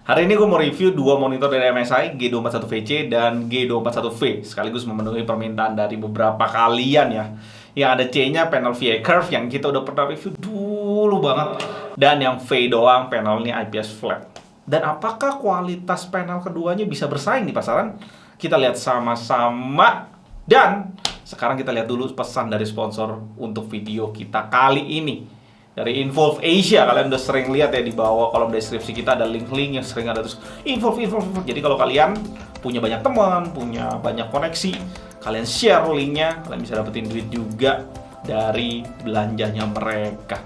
Hari ini gue mau review dua monitor dari MSI, G241VC dan G241V, sekaligus memenuhi permintaan dari beberapa kalian ya. Yang ada C-nya panel VA Curve yang kita udah pernah review dulu banget, dan yang V doang panelnya IPS flat. Dan apakah kualitas panel keduanya bisa bersaing di pasaran? Kita lihat sama-sama. Dan sekarang kita lihat dulu pesan dari sponsor untuk video kita kali ini. Dari Involve Asia, kalian udah sering lihat ya di bawah kolom deskripsi kita ada link-link yang sering ada terus Involve. Jadi kalau kalian punya banyak teman, punya banyak koneksi, kalian share linknya, kalian bisa dapetin duit juga dari belanjanya mereka.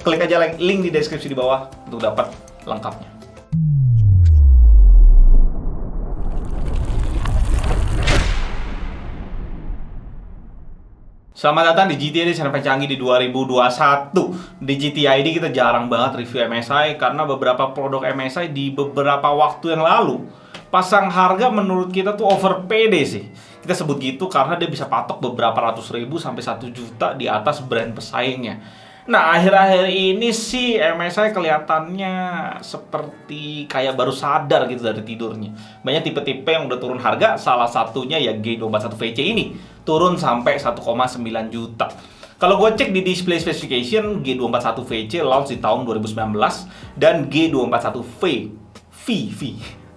Klik aja link di deskripsi di bawah untuk dapat lengkapnya. Selamat datang di GTID channel canggih di 2021. Di GTID kita jarang banget review MSI karena beberapa produk MSI di beberapa waktu yang lalu pasang harga menurut kita tuh overpaid sih. Kita sebut gitu karena dia bisa patok beberapa ratus ribu sampai 1 juta di atas brand pesaingnya. Nah, akhir-akhir ini sih MSI kelihatannya seperti kayak baru sadar gitu dari tidurnya. Banyak tipe-tipe yang udah turun harga, salah satunya ya G241VC ini turun sampai 1,9 juta. Kalau gue cek di display specification, G241VC launch di tahun 2019 dan G241V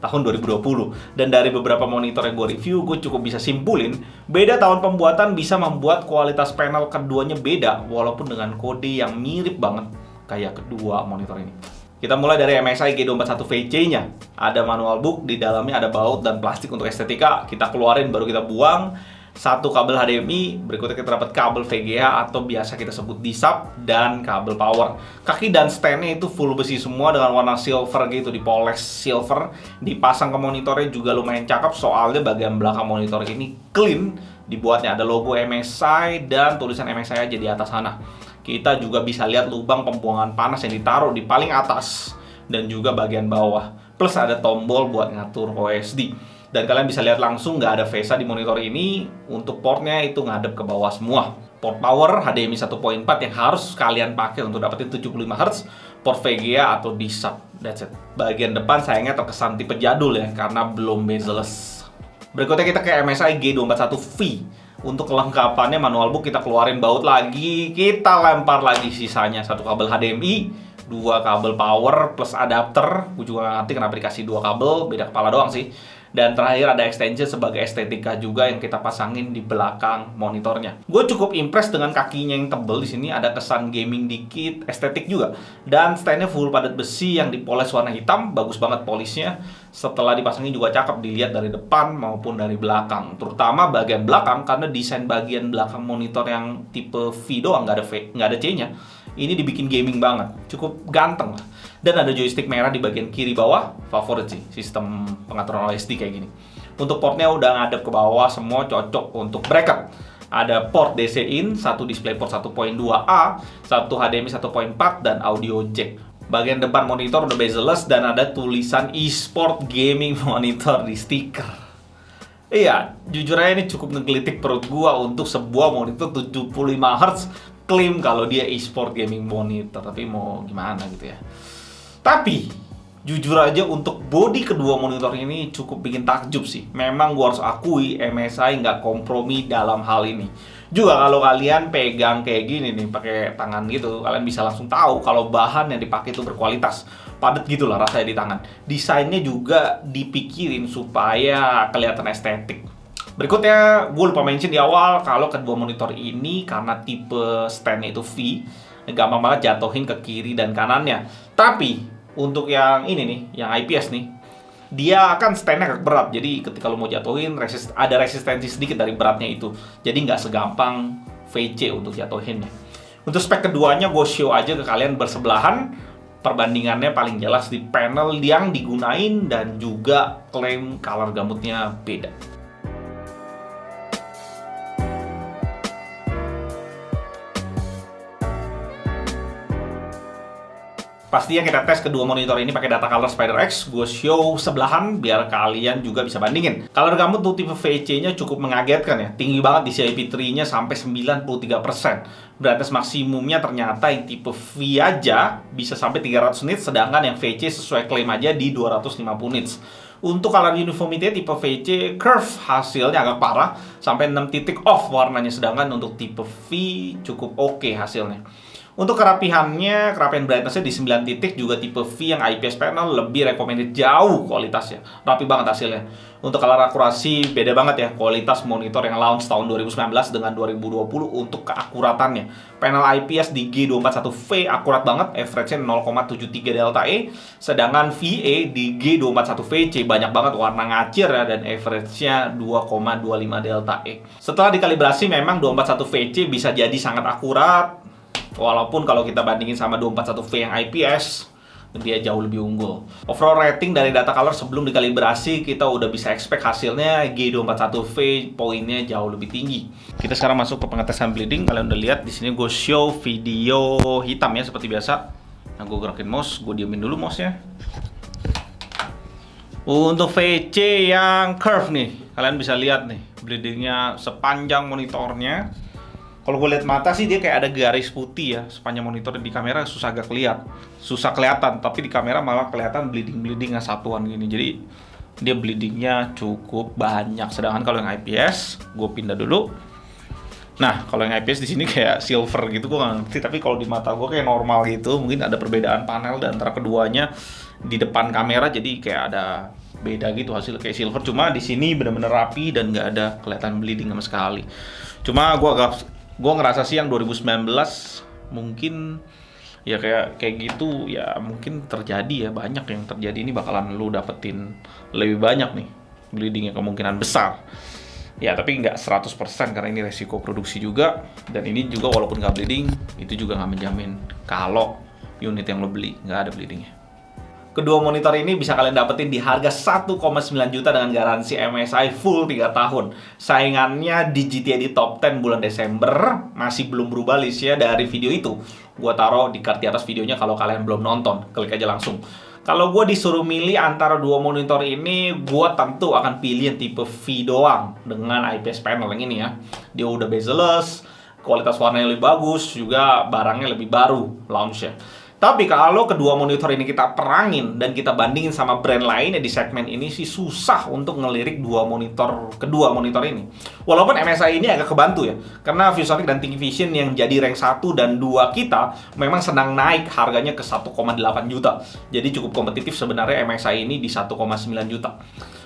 tahun 2020. Dan dari beberapa monitor yang gue review, gue cukup bisa simpulin beda tahun pembuatan bisa membuat kualitas panel keduanya beda, walaupun dengan kode yang mirip banget kayak kedua monitor ini. Kita mulai dari MSI G241VC-nya. Ada manual book, di dalamnya ada baut dan plastik untuk estetika. Kita keluarin baru kita buang. Satu kabel HDMI, berikutnya kita dapat kabel VGA atau biasa kita sebut D-sub, dan kabel power. Kaki dan stand-nya itu full besi semua dengan warna silver gitu, dipoles silver. Dipasang ke monitornya juga lumayan cakep, soalnya bagian belakang monitor ini clean. Dibuatnya ada logo MSI dan tulisan MSI aja di atas sana. Kita juga bisa lihat lubang pembuangan panas yang ditaruh di paling atas dan juga bagian bawah. Plus ada tombol buat ngatur OSD. Dan kalian bisa lihat langsung nggak ada VESA di monitor ini. Untuk portnya itu ngadep ke bawah semua. Port power HDMI 1.4 yang harus kalian pakai untuk dapetin 75 Hz. Port VGA atau D-sub. That's it. Bagian depan sayangnya terkesan tipe jadul ya, karena belum bezel-less. Berikutnya kita ke MSI G241V. Untuk kelengkapannya manual book kita keluarin baut lagi. Kita lempar lagi sisanya. Satu kabel HDMI, dua kabel power plus adapter. Gue juga nggak ngerti kenapa dikasih dua kabel, beda kepala doang sih. Dan terakhir ada extension sebagai estetika juga yang kita pasangin di belakang monitornya. Gue cukup impress dengan kakinya yang tebel. Di sini ada kesan gaming dikit, estetik juga. Dan standnya full padat besi yang dipoles warna hitam, bagus banget polishnya. Setelah dipasangin juga cakep dilihat dari depan maupun dari belakang. Terutama bagian belakang karena desain bagian belakang monitor yang tipe V doang, nggak ada C-nya. Ini dibikin gaming banget, cukup ganteng lah. Dan ada joystick merah di bagian kiri bawah, favorit sih sistem pengaturan OSD kayak gini. Untuk portnya udah ngadep ke bawah, semua cocok untuk bracket. Ada port DC in, satu DisplayPort 1.2A, satu HDMI 1.4 dan audio jack. Bagian depan monitor udah bezel-less dan ada tulisan eSport Gaming Monitor di stiker. Iya, jujur aja ini cukup ngegelitik perut gua untuk sebuah monitor 75 Hz klaim kalau dia e-sport gaming monitor, tapi mau gimana gitu ya. Tapi jujur aja untuk body kedua monitor ini cukup bikin takjub sih. Memang gua harus akui MSI nggak kompromi dalam hal ini. Juga kalau kalian pegang kayak gini nih pakai tangan gitu, kalian bisa langsung tahu kalau bahan yang dipakai itu berkualitas. Padat gitu lah rasanya di tangan. Desainnya juga dipikirin supaya kelihatan estetik. Berikutnya, gue lupa mention di awal kalau kedua monitor ini karena tipe stand-nya itu V, gampang banget jatuhin ke kiri dan kanannya. Tapi untuk yang ini nih, yang IPS nih, dia akan stand-nya agak berat. Jadi ketika lo mau jatuhin, ada resistensi sedikit dari beratnya itu. Jadi nggak segampang VC untuk jatuhinnya. Untuk spek keduanya gue show aja ke kalian bersebelahan. Perbandingannya paling jelas di panel yang digunain dan juga klaim color gambutnya beda. Pastinya kita tes kedua monitor ini pakai data color SpiderX. Gue show sebelahan biar kalian juga bisa bandingin. Color gamut untuk tipe VC-nya cukup mengagetkan ya. Tinggi banget di CIP3-nya sampai 93%. Brightness maksimumnya ternyata yang tipe V aja bisa sampai 300 nits, sedangkan yang VC sesuai klaim aja di 250 nits. Untuk color uniformity tipe VC curve hasilnya agak parah, sampai 6 titik off warnanya, sedangkan untuk tipe V cukup oke hasilnya. Untuk kerapihan brightness-nya di 9 titik, juga tipe V yang IPS panel lebih recommended jauh kualitasnya. Rapi banget hasilnya. Untuk color akurasi beda banget ya, kualitas monitor yang launch tahun 2019 dengan 2020 untuk keakuratannya. Panel IPS di G241V akurat banget, average-nya 0,73 delta E, sedangkan VA di G241VC banyak banget warna ngacir ya, dan average-nya 2,25 delta E. Setelah dikalibrasi memang 241VC bisa jadi sangat akurat, walaupun kalau kita bandingin sama 241V yang IPS, dia jauh lebih unggul. Overall rating dari data color sebelum dikalibrasi, kita udah bisa expect hasilnya G241V poinnya jauh lebih tinggi. Kita sekarang masuk ke pengetesan bleeding. Kalian udah lihat di sini gue show video hitam ya seperti biasa. Nah, gue gerakin mouse, gue diemin dulu mouse-nya. Untuk VC yang curve nih, kalian bisa lihat nih bleedingnya sepanjang monitornya. Kalau gue lihat mata sih dia kayak ada garis putih ya sepanjang monitor. Di kamera susah kelihatan, tapi di kamera malah kelihatan bleeding satuan gini. Jadi dia bleedingnya cukup banyak. Sedangkan kalau yang IPS, gue pindah dulu. Nah, kalau yang IPS di sini kayak silver gitu, gue nggak ngerti. Tapi kalau di mata gue kayak normal gitu. Mungkin ada perbedaan panel dan antara keduanya di depan kamera, jadi kayak ada beda gitu hasil kayak silver. Cuma di sini bener-bener rapi dan nggak ada kelihatan bleeding sama sekali. Cuma gue ngerasa sih yang 2019 mungkin ya kayak gitu ya, mungkin terjadi ya, banyak yang terjadi. Ini bakalan lu dapetin lebih banyak nih bleedingnya, kemungkinan besar ya, tapi nggak 100% karena ini resiko produksi juga. Dan ini juga walaupun nggak bleeding, itu juga nggak menjamin kalau unit yang lo beli nggak ada bleedingnya. Kedua monitor ini bisa kalian dapetin di harga 1,9 juta dengan garansi MSI full 3 tahun. Saingannya di GTID Top 10 bulan Desember masih belum berubah listnya dari video itu. Gua taruh di card di atas videonya kalau kalian belum nonton. Klik aja langsung. Kalau gue disuruh milih antara dua monitor ini, gue tentu akan pilih yang tipe V doang dengan IPS panel yang ini ya. Dia udah bezel-less, kualitas warnanya lebih bagus, juga barangnya lebih baru launch-nya. Tapi kalau kedua monitor ini kita perangin dan kita bandingin sama brand lainnya di segmen ini sih susah untuk ngelirik kedua monitor ini. Walaupun MSI ini agak kebantu ya, karena ViewSonic dan Thingivision yang jadi rank 1 dan 2 kita memang senang naik harganya ke 1,8 juta. Jadi cukup kompetitif sebenarnya MSI ini di 1,9 juta.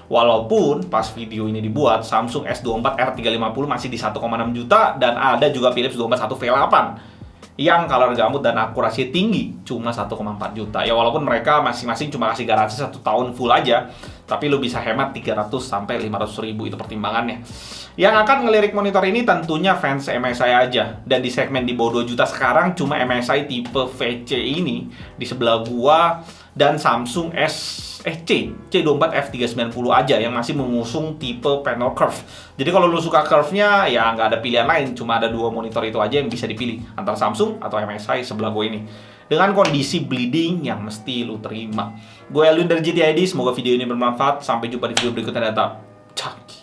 Walaupun pas video ini dibuat, Samsung S24 R350 masih di 1,6 juta dan ada juga Philips 241V8 yang color gamut dan akurasi tinggi cuma 1,4 juta. Ya walaupun mereka masing-masing cuma kasih garansi 1 tahun full aja, tapi lo bisa hemat 300 sampai 500 ribu, itu pertimbangannya. Yang akan ngelirik monitor ini tentunya fans MSI aja. Dan di segmen di bawah 2 juta sekarang cuma MSI tipe VC ini di sebelah gua dan Samsung C24 F390 aja yang masih mengusung tipe panel curve. Jadi kalau lu suka curve-nya ya nggak ada pilihan lain, cuma ada dua monitor itu aja yang bisa dipilih, antara Samsung atau MSI sebelah gue ini, dengan kondisi bleeding yang mesti lu terima. Gue Elwin dari GTID, semoga video ini bermanfaat. Sampai jumpa di video berikutnya. Data. Cak.